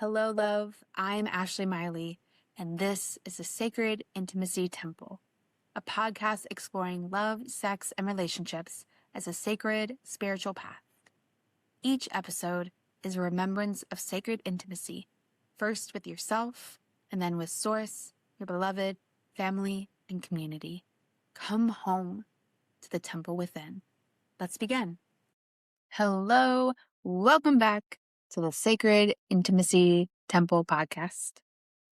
Hello, love. I'm Ashley Miley, and this is the Sacred Intimacy Temple, a podcast exploring love, sex, and relationships as a sacred spiritual path. Each episode is a remembrance of sacred intimacy, first with yourself, and then with Source, your beloved, family, and community. Come home to the temple within. Let's begin. Hello, welcome back to the Sacred Intimacy Temple podcast.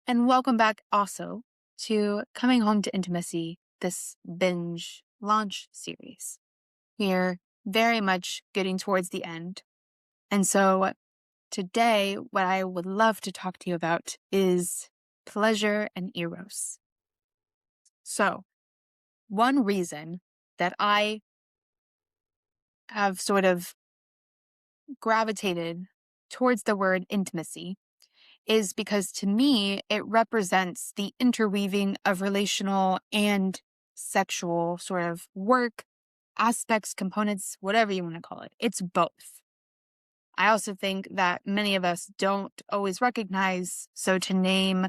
And welcome back also to Coming Home to Intimacy, this binge launch series. We're very much getting towards the end. And so today, what I would love to talk to you about is pleasure and Eros. So, one reason that I have sort of gravitated towards the word intimacy is because to me, it represents the interweaving of relational and sexual sort of work, aspects, components, whatever you want to call it. It's both. I also think that many of us don't always recognize, so to name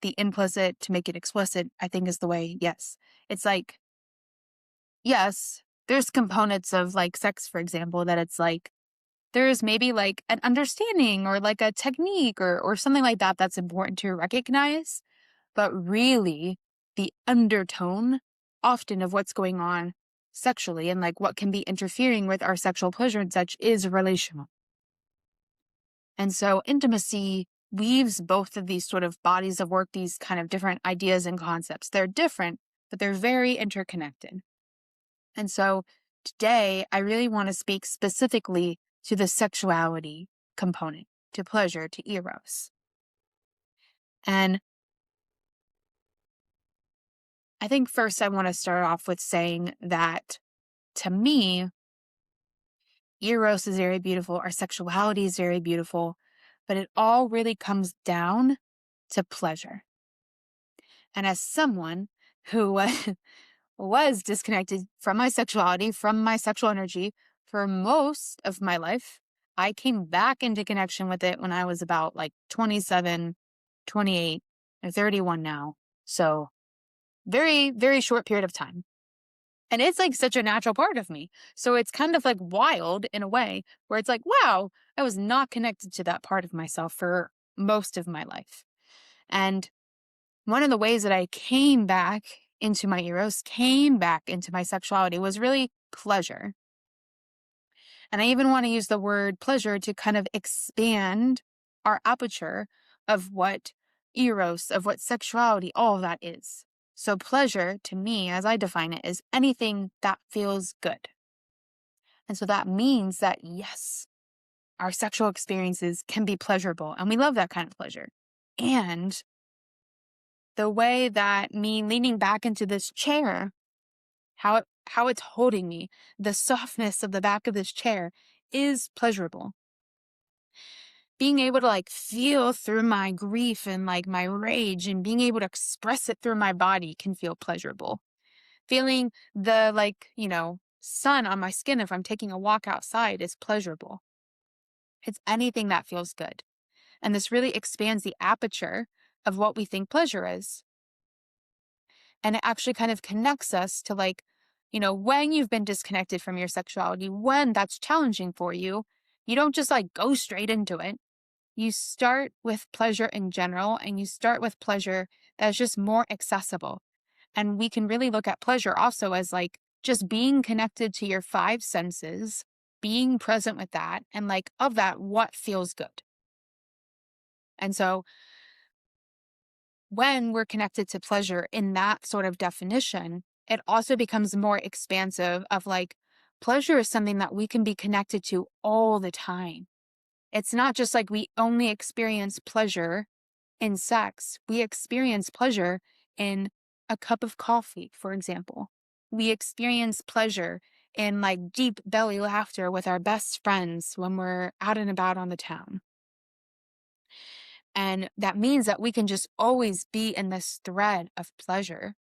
the implicit to make it explicit, I think is the way, yes. It's like, yes, there's components of like sex, for example, that it's like, there's maybe like an understanding or like a technique or something like that that's important to recognize. But really, the undertone often of what's going on sexually and like what can be interfering with our sexual pleasure and such is relational. And so intimacy weaves both of these sort of bodies of work, these kind of different ideas and concepts. They're different, but they're very interconnected. And so today, I really want to speak specifically to the sexuality component, to pleasure, to Eros. And I think first I want to start off with saying that to me, Eros is very beautiful, our sexuality is very beautiful, but it all really comes down to pleasure. And as someone who was disconnected from my sexuality, from my sexual energy for most of my life, I came back into connection with it when I was about like 27, 28, or 31 now. So very, very short period of time. And it's like such a natural part of me. So it's kind of like wild in a way where it's like, wow, I was not connected to that part of myself for most of my life. And one of the ways that I came back into my Eros, came back into my sexuality was really pleasure. And I even want to use the word pleasure to kind of expand our aperture of what Eros, of what sexuality, all of that is. So pleasure, to me, as I define it, is anything that feels good. And so that means that, yes, our sexual experiences can be pleasurable, and we love that kind of pleasure. And the way that me leaning back into this chair, how it's holding me, the softness of the back of this chair is pleasurable. Being able to like feel through my grief and like my rage and being able to express it through my body can feel pleasurable. Feeling the sun on my skin if I'm taking a walk outside is pleasurable. It's anything that feels good. And this really expands the aperture of what we think pleasure is. And it actually kind of connects us to when you've been disconnected from your sexuality, when that's challenging for you, you don't just like go straight into it. You start with pleasure in general, and you start with pleasure that's just more accessible. And we can really look at pleasure also as like just being connected to your five senses, being present with that, and like of that, what feels good. And so when we're connected to pleasure in that sort of definition, it also becomes more expansive of like pleasure is something that we can be connected to all the time. It's not just like we only experience pleasure in sex. We experience pleasure in a cup of coffee, for example. We experience pleasure in like deep belly laughter with our best friends when we're out and about on the town. And that means that we can just always be in this thread of pleasure,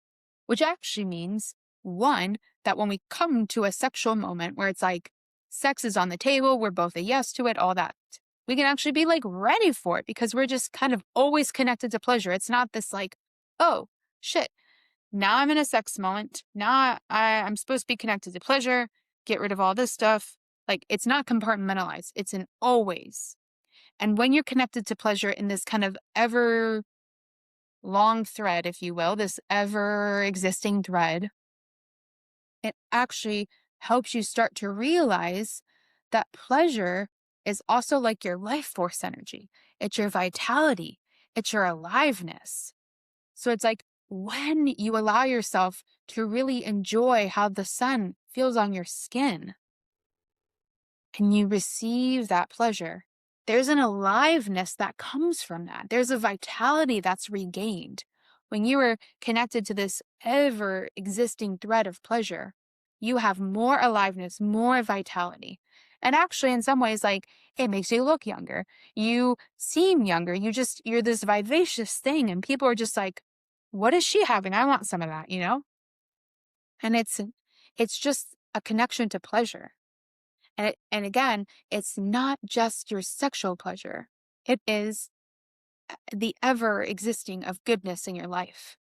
which actually means, one, that when we come to a sexual moment where it's like sex is on the table, we're both a yes to it, all that, we can actually be like ready for it because we're just kind of always connected to pleasure. It's not this like, oh shit, now I'm in a sex moment. Now I'm supposed to be connected to pleasure, get rid of all this stuff. Like it's not compartmentalized. It's an always. And when you're connected to pleasure in this kind of ever long thread, if you will, this ever existing thread, it actually helps you start to realize that pleasure is also like your life force energy. It's your vitality. It's your aliveness. So it's like when you allow yourself to really enjoy how the sun feels on your skin and you receive that pleasure, there's an aliveness that comes from that. There's a vitality that's regained. When you are connected to this ever existing thread of pleasure, you have more aliveness, more vitality. And actually, in some ways, like it makes you look younger. You seem younger. You're this vivacious thing. And people are just like, what is she having? I want some of that, you know? And it's just a connection to pleasure. And again, it's not just your sexual pleasure. It is the ever existing of goodness in your life.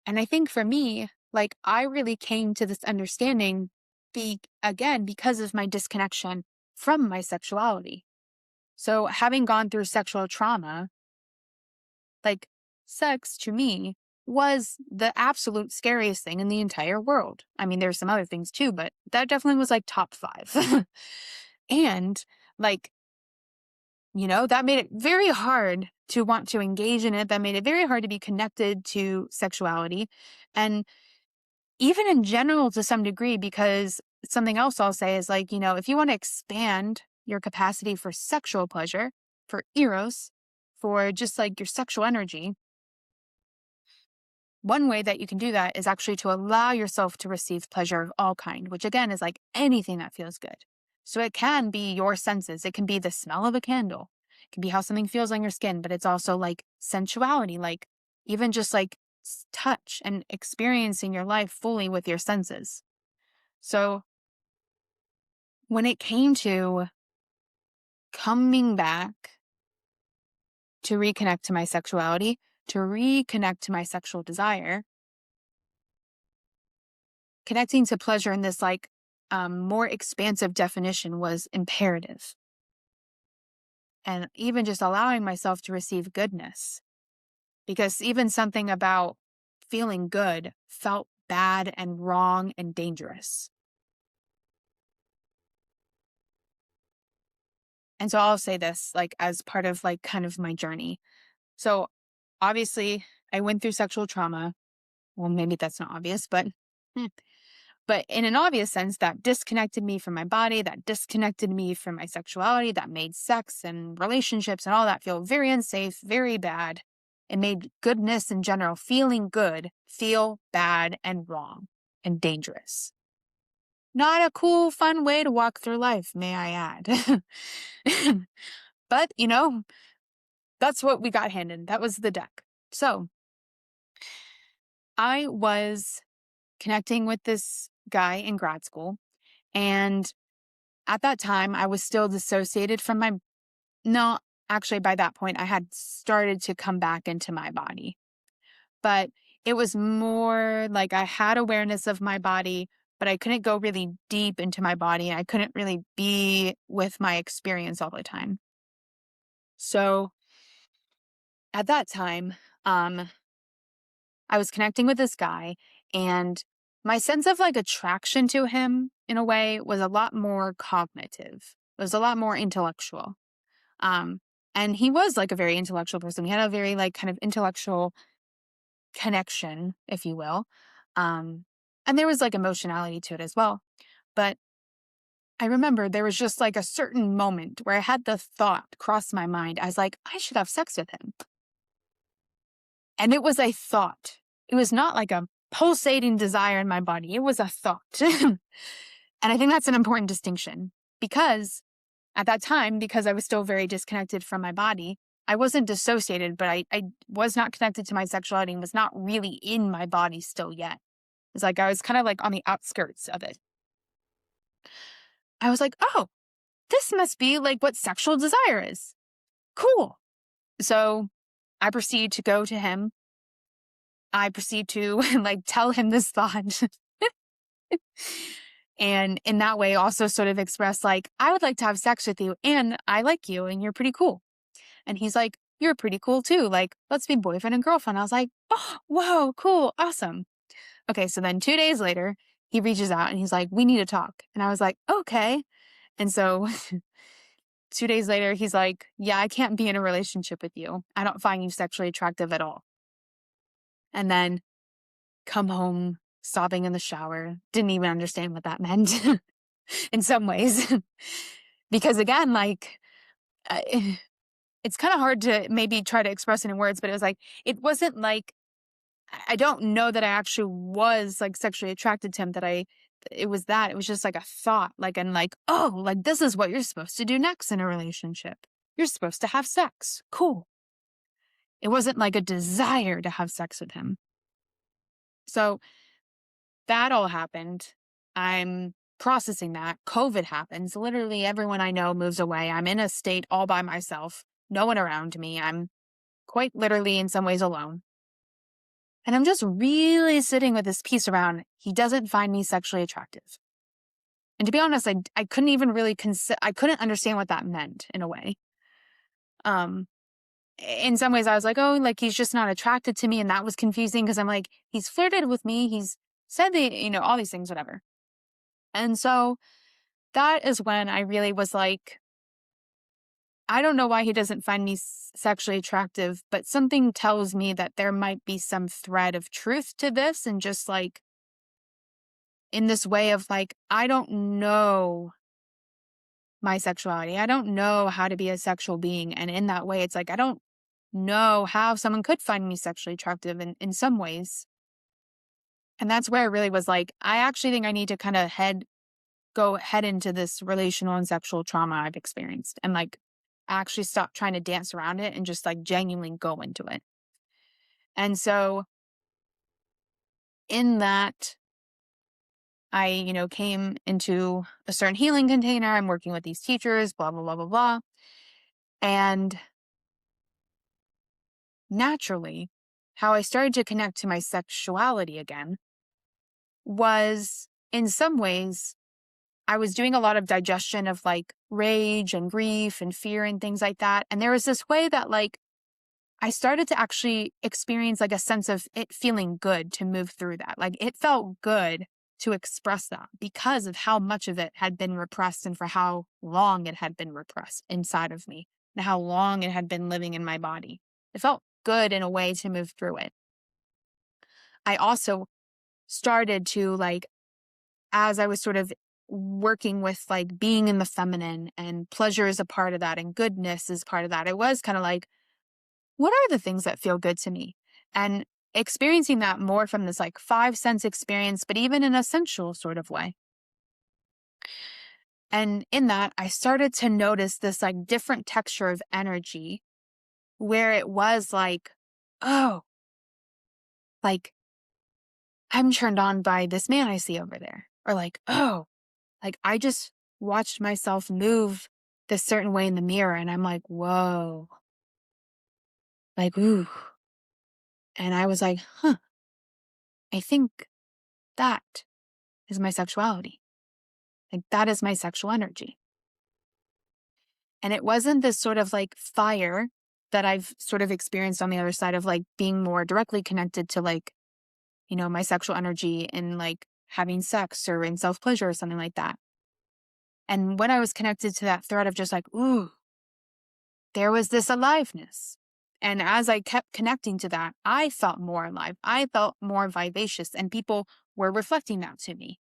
And I think for me, like I really came to this understanding because of my disconnection from my sexuality. So having gone through sexual trauma, like sex to me was the absolute scariest thing in the entire world. I mean, there's some other things too, but that definitely was like top 5. And like, that made it very hard to want to engage in it. That made it very hard to be connected to sexuality. And even in general, to some degree, because something else I'll say is like, if you want to expand your capacity for sexual pleasure, for Eros, for just like your sexual energy, one way that you can do that is actually to allow yourself to receive pleasure of all kind, which again is like anything that feels good. So it can be your senses. It can be the smell of a candle. It can be how something feels on your skin, but it's also like sensuality, like even just like touch and experiencing your life fully with your senses. So when it came to coming back to reconnect to my sexuality, to reconnect to my sexual desire, connecting to pleasure in this like more expansive definition was imperative. And even just allowing myself to receive goodness, because even something about feeling good felt bad and wrong and dangerous. And so I'll say this like as part of like kind of my journey. So obviously I went through sexual trauma. Well, maybe that's not obvious, but But in an obvious sense, that disconnected me from my body, that disconnected me from my sexuality, that made sex and relationships and all that feel very unsafe, very bad. It made goodness in general, feeling good, feel bad and wrong and dangerous. Not a cool, fun way to walk through life, may I add. But, that's what we got handed. That was the deck. So I was connecting with this guy in grad school. And at that time, I was still dissociated from no, actually, by that point, I had started to come back into my body. But it was more like I had awareness of my body, but I couldn't go really deep into my body. And I couldn't really be with my experience all the time. So at that time, I was connecting with this guy, and my sense of like attraction to him in a way was a lot more cognitive. It was a lot more intellectual. Um, and he was like a very intellectual person. We had a very like kind of intellectual connection, if you will. And there was like emotionality to it as well. But I remember there was just like a certain moment where I had the thought cross my mind. I was like, I should have sex with him. And it was a thought. It was not like a pulsating desire in my body. It was a thought. And I think that's an important distinction because at that time, because I was still very disconnected from my body, I wasn't dissociated, but I was not connected to my sexuality and was not really in my body still yet. It's like I was kind of like on the outskirts of it. I was like, oh, this must be like what sexual desire is. Cool. So I proceed to go to him. I proceed to like tell him this thought. And in that way, also sort of express like, I would like to have sex with you and I like you and you're pretty cool. And he's like, you're pretty cool too. Like, let's be boyfriend and girlfriend. I was like, oh, whoa, cool. Awesome. Okay. So then 2 days later, he reaches out and he's like, we need to talk. And I was like, okay. And so 2 days later, he's like, yeah, I can't be in a relationship with you. I don't find you sexually attractive at all. And then come home sobbing in the shower. Didn't even understand what that meant in some ways. Because again, like, it's kind of hard to maybe try to express it in words, but it was like, it wasn't like, I don't know that I actually was like sexually attracted to him, it was just like a thought, like, and like, oh, like this is what you're supposed to do next in a relationship. You're supposed to have sex. Cool. It wasn't like a desire to have sex with him. So that all happened. I'm processing that. COVID happens. Literally everyone I know moves away. I'm in a state all by myself, no one around me. I'm quite literally in some ways alone. And I'm just really sitting with this piece around, he doesn't find me sexually attractive. And to be honest, I couldn't even really I couldn't understand what that meant in a way. In some ways I was like, oh, like he's just not attracted to me. And that was confusing because I'm like, he's flirted with me. He's said all these things, whatever. And so that is when I really was like, I don't know why he doesn't find me sexually attractive, but something tells me that there might be some thread of truth to this. And just like in this way of like, I don't know my sexuality. I don't know how to be a sexual being. And in that way, it's like, I don't know how someone could find me sexually attractive in some ways. And that's where I really was like, I actually think I need to kind of go head into this relational and sexual trauma I've experienced and like actually stop trying to dance around it and just like genuinely go into it. And so in that, I, came into a certain healing container. I'm working with these teachers, blah, blah, blah, blah, blah. And naturally, how I started to connect to my sexuality again was in some ways, I was doing a lot of digestion of like rage and grief and fear and things like that. And there was this way that like I started to actually experience like a sense of it feeling good to move through that. Like it felt good to express that because of how much of it had been repressed and for how long it had been repressed inside of me and how long it had been living in my body. It felt good in a way to move through it. I also started to like, as I was sort of working with like being in the feminine and pleasure is a part of that and goodness is part of that, it was kind of like, what are the things that feel good to me? And experiencing that more from this like 5 sense experience, but even in a sensual sort of way. And in that, I started to notice this like different texture of energy where it was like, oh, like I'm turned on by this man I see over there. Or like, oh, like I just watched myself move this certain way in the mirror and I'm like, whoa, like, ooh. And I was like, huh, I think that is my sexuality. Like that is my sexual energy. And it wasn't this sort of like fire that I've sort of experienced on the other side of like being more directly connected to like, my sexual energy and like having sex or in self-pleasure or something like that. And when I was connected to that thread of just like, ooh, there was this aliveness. And as I kept connecting to that, I felt more alive. I felt more vivacious and people were reflecting that to me.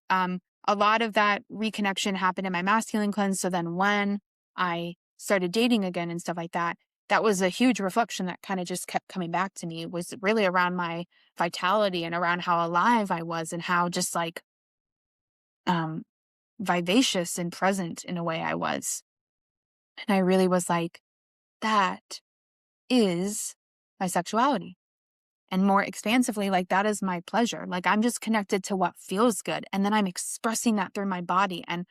A lot of that reconnection happened in my masculine cleanse. So then when I started dating again and stuff like that, that was a huge reflection that kind of just kept coming back to me. It was really around my vitality and around how alive I was and how just like um, vivacious and present in a way I was. And I really was like, that is my sexuality. And more expansively, like that is my pleasure. Like I'm just connected to what feels good. And then I'm expressing that through my body. And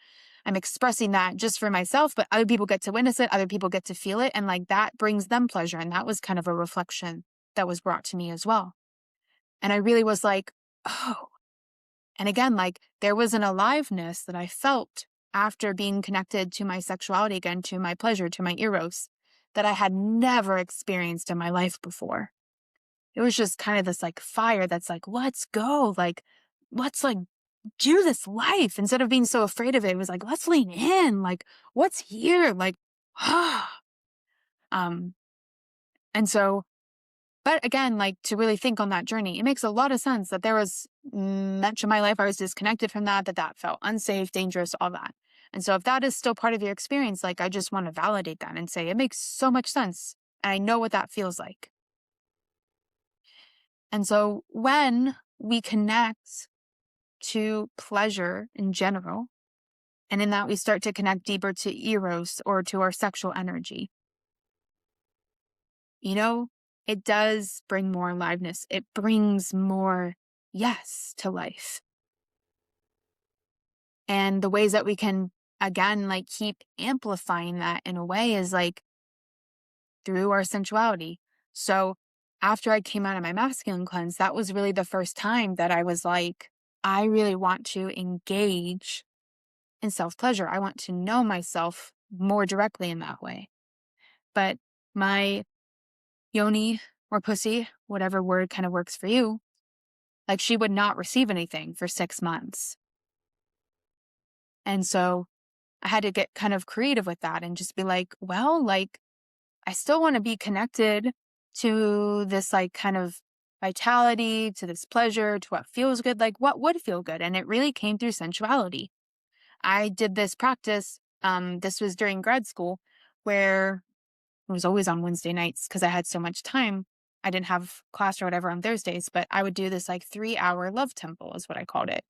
I'm expressing that just for myself, but other people get to witness it, other people get to feel it, and like that brings them pleasure. And that was kind of a reflection that was brought to me as well. And I really was like, oh. And again, like there was an aliveness that I felt after being connected to my sexuality again, to my pleasure, to my eros, that I had never experienced in my life before. It was just kind of this like fire that's like, let's go. Like, let's like do this life instead of being so afraid of it. It was like, let's lean in. Like, what's here? Like, ah. Um, and so, but again, like to really think on that journey, it makes a lot of sense that there was much of my life I was disconnected from that felt unsafe, dangerous, all that. And so if that is still part of your experience, like I just want to validate that and say it makes so much sense. And I know what that feels like. And so when we connect to pleasure in general, and in that we start to connect deeper to eros or to our sexual energy, you know, it does bring more aliveness. It brings more yes to life. And the ways that we can, again, like keep amplifying that in a way is like through our sensuality. So after I came out of my masculine cleanse, that was really the first time that I was like, I really want to engage in self-pleasure. I want to know myself more directly in that way. But my yoni or pussy, whatever word kind of works for you, like she would not receive anything for 6 months. And so I had to get kind of creative with that and just be like, well, like I still want to be connected to this like kind of vitality, to this pleasure, to what feels good, like what would feel good. And it really came through sensuality. I did this practice. This was during grad school where it was always on Wednesday nights because I had so much time. I didn't have class or whatever on Thursdays, but I would do this like 3-hour love temple is what I called it.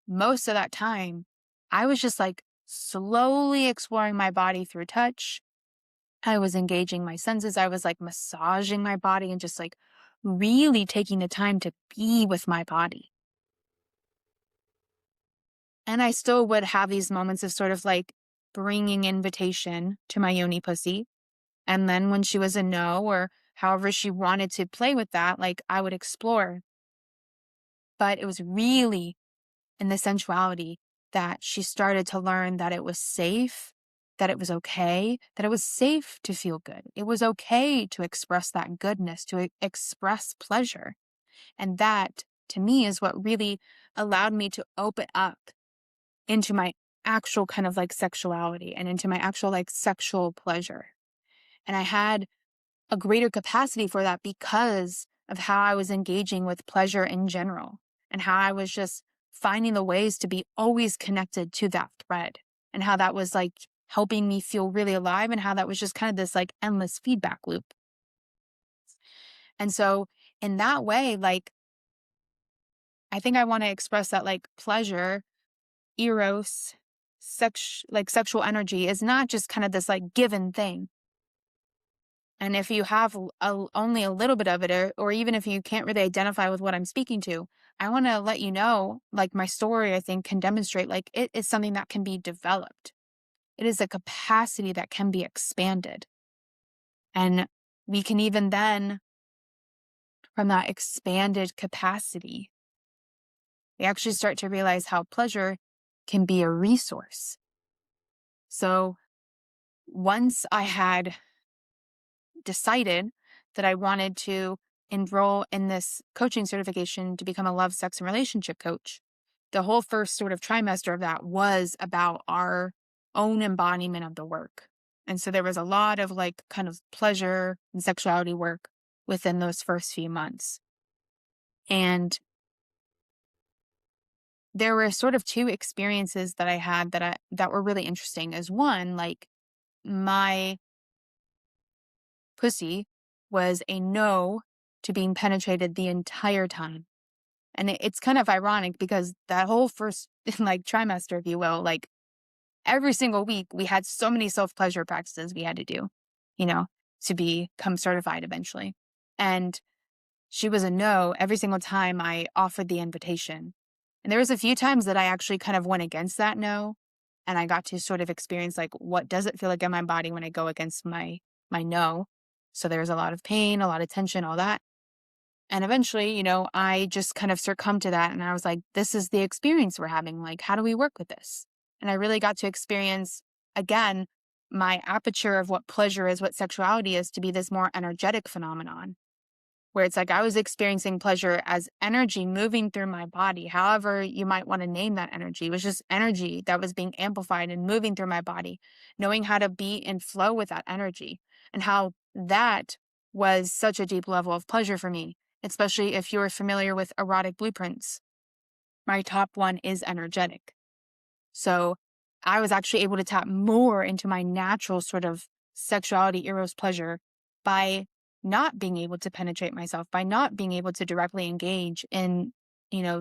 Most of that time, I was just like slowly exploring my body through touch. I was engaging my senses. I was like massaging my body and just like really taking the time to be with my body. And I still would have these moments of sort of like bringing invitation to my yoni pussy. And then when she was a no or however she wanted to play with that, like I would explore. But it was really in the sensuality that she started to learn that it was safe, that it was okay, that it was safe to feel good. It was okay to express that goodness, to express pleasure. And that to me is what really allowed me to open up into my actual kind of like sexuality and into my actual like sexual pleasure. And I had a greater capacity for that because of how I was engaging with pleasure in general and how I was just finding the ways to be always connected to that thread and how that was like helping me feel really alive and how that was just kind of this like endless feedback loop. And so in that way, like, I think I want to express that like pleasure, eros, like sexual energy is not just kind of this like given thing. And if you have only a little bit of it, or even if you can't really identify with what I'm speaking to, I want to let you know, like my story, I think can demonstrate like it is something that can be developed. It is a capacity that can be expanded. And we can even then, from that expanded capacity, we actually start to realize how pleasure can be a resource. So once I had decided that I wanted to enroll in this coaching certification to become a love, sex, and relationship coach, the whole first sort of trimester of that was about our own embodiment of the work. And so there was a lot of like kind of pleasure and sexuality work within those first few months. And there were sort of two experiences that I had that were really interesting. As one, like my pussy was a no to being penetrated the entire time. And it's kind of ironic because that whole first like trimester, if you will, like every single week we had so many self-pleasure practices we had to do, you know, to become certified eventually. And she was a no every single time I offered the invitation. And there was a few times that I actually kind of went against that no. And I got to sort of experience like what does it feel like in my body when I go against my no. So there's a lot of pain, a lot of tension, all that. And eventually, I just kind of succumbed to that and I was like, this is the experience we're having. Like, how do we work with this? And I really got to experience again my aperture of what pleasure is, what sexuality is, to be this more energetic phenomenon where it's like I was experiencing pleasure as energy moving through my body. However, you might want to name that energy. It was just energy that was being amplified and moving through my body, knowing how to be in flow with that energy and how that was such a deep level of pleasure for me, especially if you're familiar with erotic blueprints. My top one is energetic. So I was actually able to tap more into my natural sort of sexuality, Eros pleasure by not being able to penetrate myself, by not being able to directly engage in,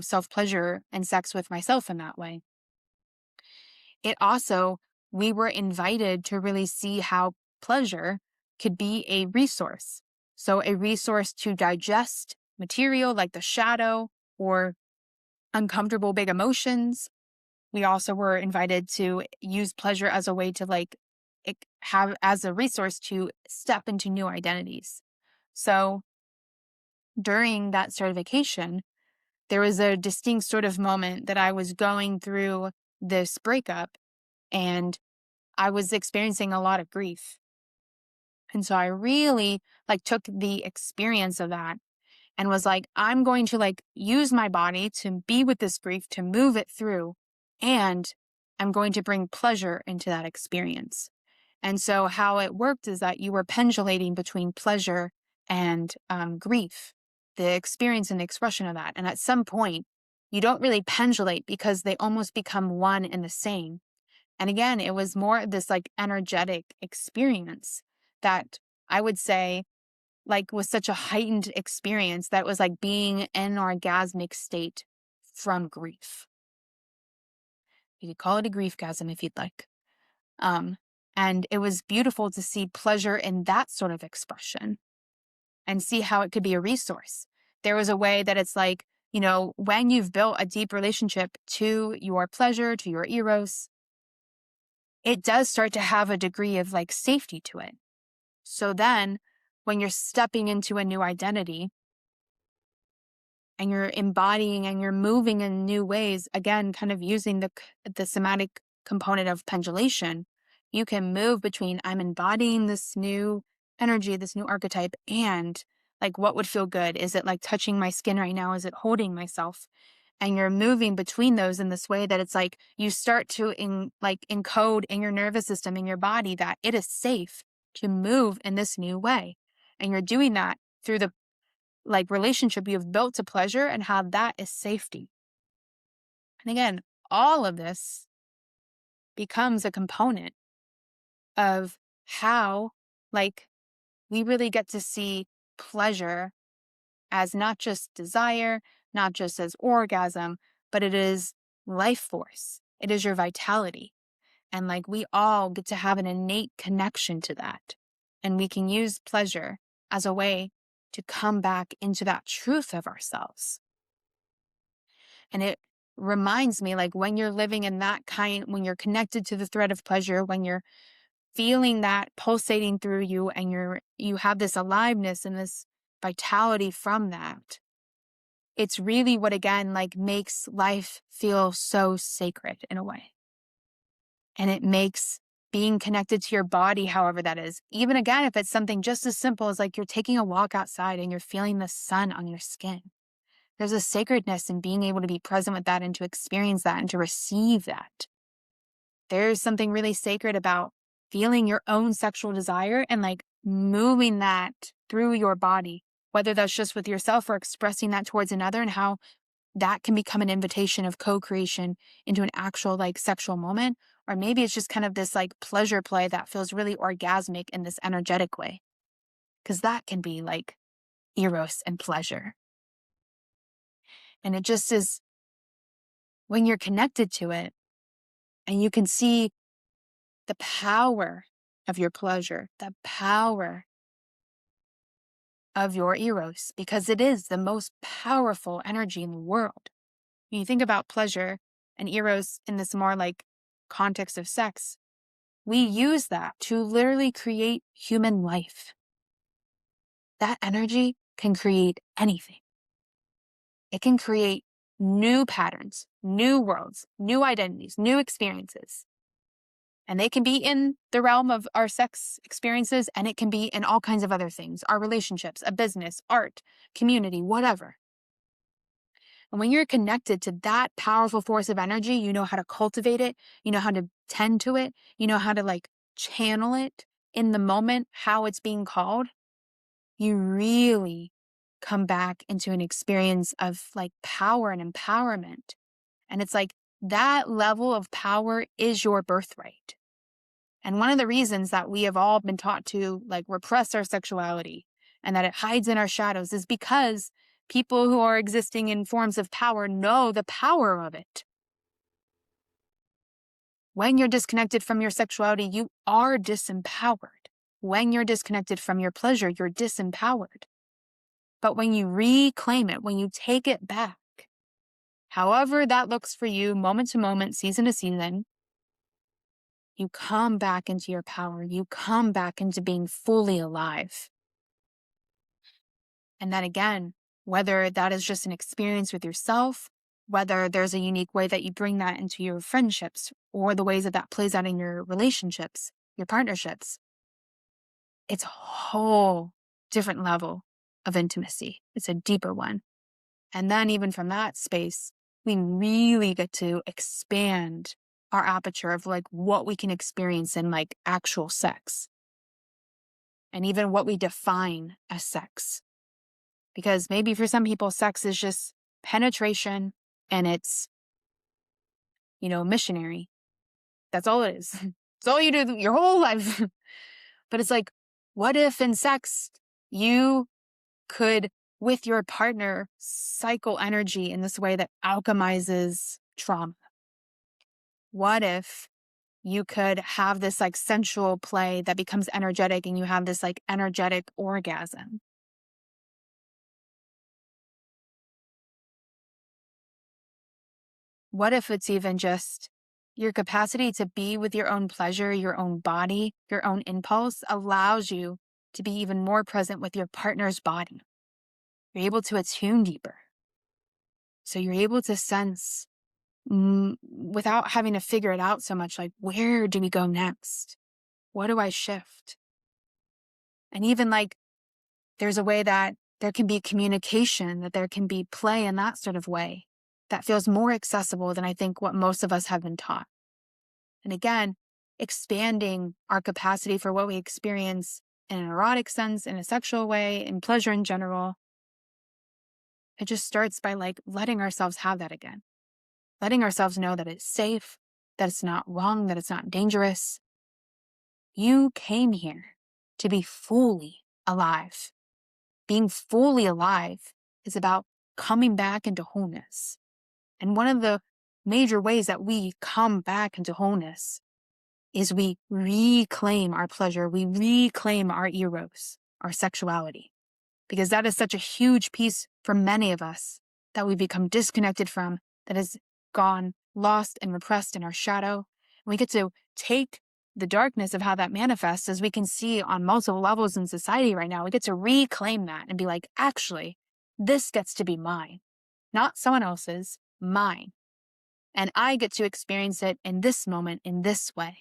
self pleasure and sex with myself in that way. It also, we were invited to really see how pleasure could be a resource. So, a resource to digest material like the shadow or uncomfortable big emotions. We also were invited to use pleasure as a way to have as a resource to step into new identities. So during that certification, there was a distinct sort of moment that I was going through this breakup and I was experiencing a lot of grief. And so I really took the experience of that and was like, I'm going to use my body to be with this grief, to move it through, and I'm going to bring pleasure into that experience. And so how it worked is that you were pendulating between pleasure and grief, the experience and the expression of that. And at some point, you don't really pendulate because they almost become one and the same. And again, it was more of this energetic experience that I would say was such a heightened experience that was like being in an orgasmic state from grief. You could call it a griefgasm if you'd like. Um, and it was beautiful to see pleasure in that sort of expression and see how it could be a resource. There was a way that it's like, when you've built a deep relationship to your pleasure, to your Eros, it does start to have a degree of safety to it. So then when you're stepping into a new identity, and you're embodying and you're moving in new ways, again, kind of using the somatic component of pendulation, you can move between I'm embodying this new energy, this new archetype, and what would feel good? Is it touching my skin right now? Is it holding myself? And you're moving between those in this way that it's you start to encode in your nervous system, in your body, that it is safe to move in this new way. And you're doing that through the relationship you've built to pleasure and how that is safety. And again, all of this becomes a component of how we really get to see pleasure as not just desire, not just as orgasm, but it is life force. It is your vitality. And we all get to have an innate connection to that. And we can use pleasure as a way to come back into that truth of ourselves. And it reminds me when you're living in that when you're connected to the thread of pleasure, when you're feeling that pulsating through you and you have this aliveness and this vitality from that, it's really what again makes life feel so sacred in a way. And it makes being connected to your body, however that is, even again, if it's something just as simple as you're taking a walk outside and you're feeling the sun on your skin. There's a sacredness in being able to be present with that and to experience that and to receive that. There's something really sacred about feeling your own sexual desire and moving that through your body, whether that's just with yourself or expressing that towards another, and how that can become an invitation of co-creation into an actual sexual moment. Or maybe it's just kind of this pleasure play that feels really orgasmic in this energetic way. Because that can be Eros and pleasure. And it just is when you're connected to it and you can see the power of your pleasure, the power of your Eros, because it is the most powerful energy in the world. When you think about pleasure and Eros in this more context of sex, we use that to literally create human life. That energy can create anything. It can create new patterns, new worlds, new identities, new experiences. And they can be in the realm of our sex experiences, and it can be in all kinds of other things, our relationships, a business, art, community, whatever. And when you're connected to that powerful force of energy, you know how to cultivate it, you know how to tend to it, you know how to like channel it in the moment, how it's being called. You really come back into an experience of like power and empowerment. And it's like that level of power is your birthright. And one of the reasons that we have all been taught to like repress our sexuality and that it hides in our shadows is because people who are existing in forms of power know the power of it. When you're disconnected from your sexuality, you are disempowered. When you're disconnected from your pleasure, you're disempowered. But when you reclaim it, when you take it back, however that looks for you, moment to moment, season to season, you come back into your power. You come back into being fully alive. And then again, whether that is just an experience with yourself, whether there's a unique way that you bring that into your friendships or the ways that that plays out in your relationships, your partnerships, it's a whole different level of intimacy. It's a deeper one. And then even from that space, we really get to expand our aperture of like what we can experience in like actual sex and even what we define as sex. Because maybe for some people, sex is just penetration and it's, missionary. That's all it is. It's all you do your whole life. But it's like, what if in sex you could, with your partner, cycle energy in this way that alchemizes trauma? What if you could have this like sensual play that becomes energetic and you have this like energetic orgasm? What if it's even just your capacity to be with your own pleasure, your own body, your own impulse allows you to be even more present with your partner's body? You're able to attune deeper. So you're able to sense without having to figure it out so much, like, where do we go next? What do I shift? And even like, there's a way that there can be communication, that there can be play in that sort of way that feels more accessible than I think what most of us have been taught. And again, expanding our capacity for what we experience in an erotic sense, in a sexual way, in pleasure in general. It just starts by like letting ourselves have that again. Letting ourselves know that it's safe, that it's not wrong, that it's not dangerous. You came here to be fully alive. Being fully alive is about coming back into wholeness. And one of the major ways that we come back into wholeness is we reclaim our pleasure, we reclaim our eros, our sexuality, because that is such a huge piece for many of us that we become disconnected from, that has gone lost and repressed in our shadow. And we get to take the darkness of how that manifests, as we can see on multiple levels in society right now. We get to reclaim that and be like, actually, this gets to be mine, not someone else's, mine. And I get to experience it in this moment, in this way.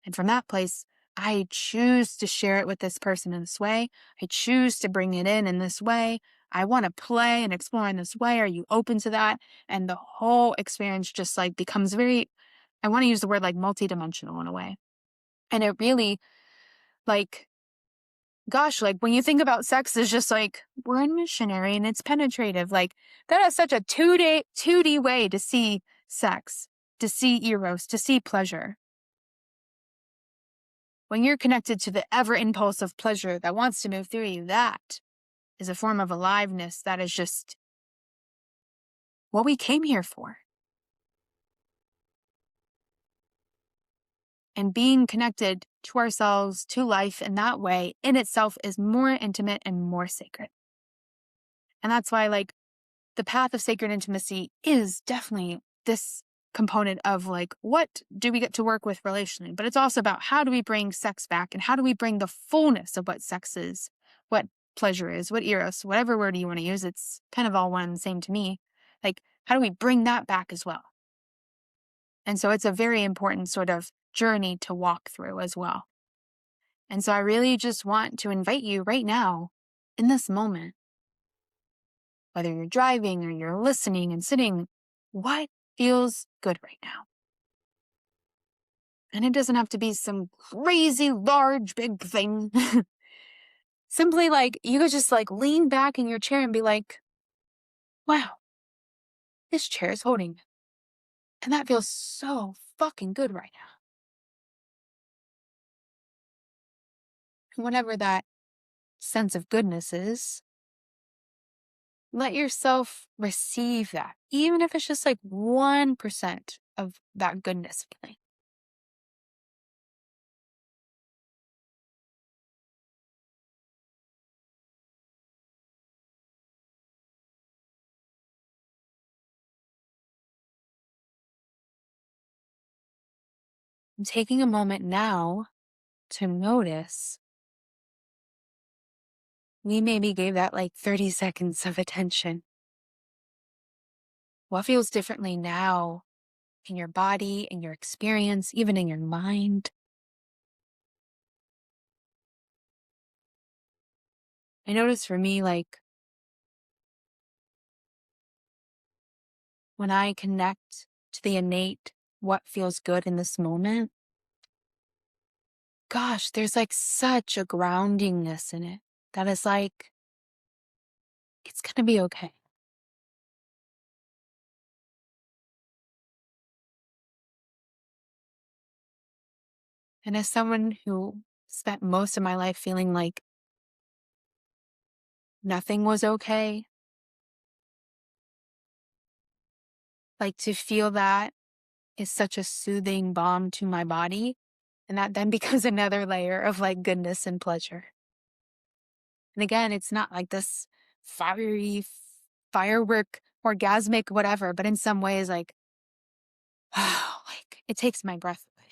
And from that place, I choose to share it with this person in this way. I choose to bring it in this way. I want to play and explore in this way. Are you open to that? And the whole experience just like becomes very, I want to use the word like multidimensional in a way. And it really like, gosh, like when you think about sex is just like, we're in missionary and it's penetrative. Like that is such a 2D way to see sex, to see eros, to see pleasure. When you're connected to the ever impulse of pleasure that wants to move through you, that is a form of aliveness that is just what we came here for. And being connected to ourselves, to life in that way in itself is more intimate and more sacred. And that's why like the path of sacred intimacy is definitely this component of like, what do we get to work with relationally? But it's also about how do we bring sex back and how do we bring the fullness of what sex is, what pleasure is, what Eros, whatever word you want to use. It's kind of all one and the same to me. Like, how do we bring that back as well? And so it's a very important sort of journey to walk through as well. And so I really just want to invite you right now in this moment, whether you're driving or you're listening and sitting, what feels good right now? And it doesn't have to be some crazy, large, big thing. Simply like, you could just like lean back in your chair and be like, wow, this chair is holding me. And that feels so fucking good right now. And whatever that sense of goodness is, let yourself receive that, even if it's just like 1% of that goodness feeling. And taking a moment now to notice, we maybe gave that like 30 seconds of attention. What feels differently now in your body, in your experience, even in your mind? I notice for me, like when I connect to the innate, what feels good in this moment, gosh, there's like such a groundingness in it that is like, it's going to be okay. And as someone who spent most of my life feeling like nothing was okay, like to feel that is such a soothing balm to my body. And that then becomes another layer of like goodness and pleasure. And again, it's not like this fiery firework, orgasmic, whatever, but in some ways, like, like it takes my breath away.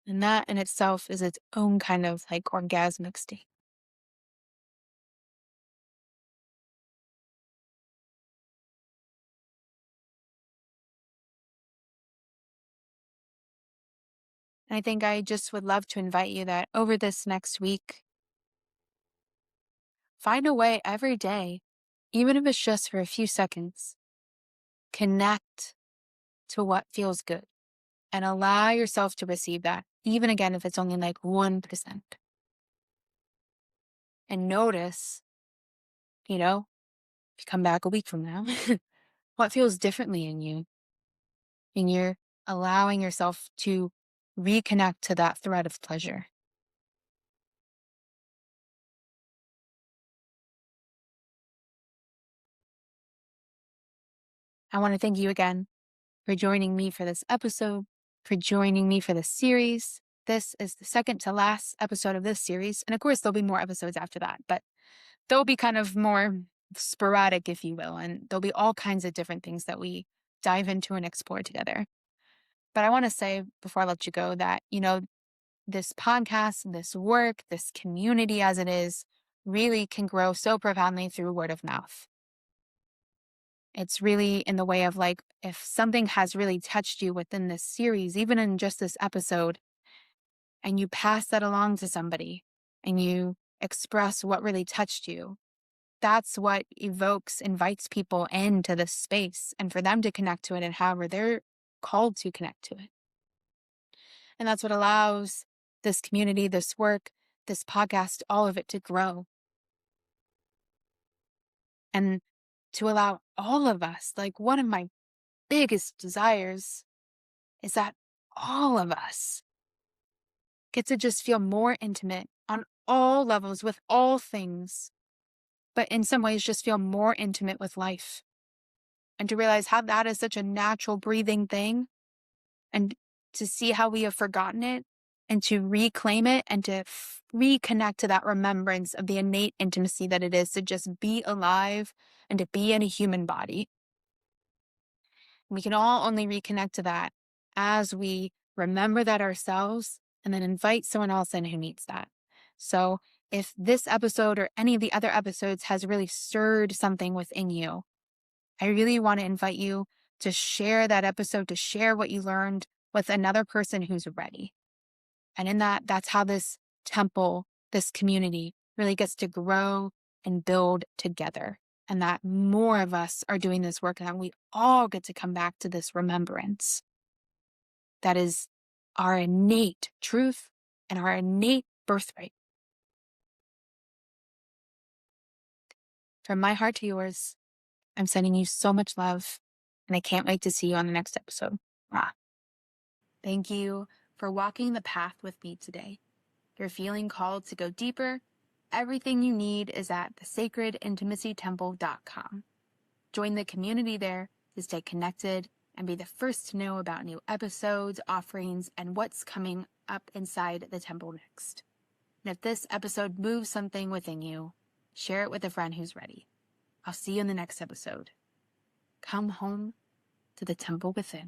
And that in itself is its own kind of like orgasmic state. And I think I just would love to invite you that over this next week, find a way every day, even if it's just for a few seconds, connect to what feels good and allow yourself to receive that, even again, if it's only like 1%. And notice, if you come back a week from now, what feels differently in you, and you're allowing yourself to reconnect to that thread of pleasure. I want to thank you again for joining me for this episode, for joining me for this series. This is the second to last episode of this series. And of course, there'll be more episodes after that, but they'll be kind of more sporadic, if you will. And there'll be all kinds of different things that we dive into and explore together. But I want to say before I let you go that, this podcast, this work, this community as it is, really can grow so profoundly through word of mouth. It's really in the way of like, if something has really touched you within this series, even in just this episode, and you pass that along to somebody and you express what really touched you, that's what invites people into this space and for them to connect to it and however they're called to connect to it. And that's what allows this community, this work, this podcast, all of it to grow and to allow all of us, like one of my biggest desires is that all of us get to just feel more intimate on all levels with all things, but in some ways just feel more intimate with life and to realize how that is such a natural breathing thing and to see how we have forgotten it and to reclaim it and to reconnect to that remembrance of the innate intimacy that it is to just be alive and to be in a human body. We can all only reconnect to that as we remember that ourselves and then invite someone else in who needs that. So, if this episode or any of the other episodes has really stirred something within you, I really want to invite you to share that episode, to share what you learned with another person who's ready. And in that, that's how this temple, this community really gets to grow and build together. And that more of us are doing this work and that we all get to come back to this remembrance that is our innate truth and our innate birthright. From my heart to yours, I'm sending you so much love, and I can't wait to see you on the next episode. Ah. Thank you for walking the path with me today. If you're feeling called to go deeper, everything you need is at thesacredintimacytemple.com. Join the community there to stay connected and be the first to know about new episodes, offerings, and what's coming up inside the temple next. And if this episode moves something within you, share it with a friend who's ready. I'll see you in the next episode. Come home to the temple within.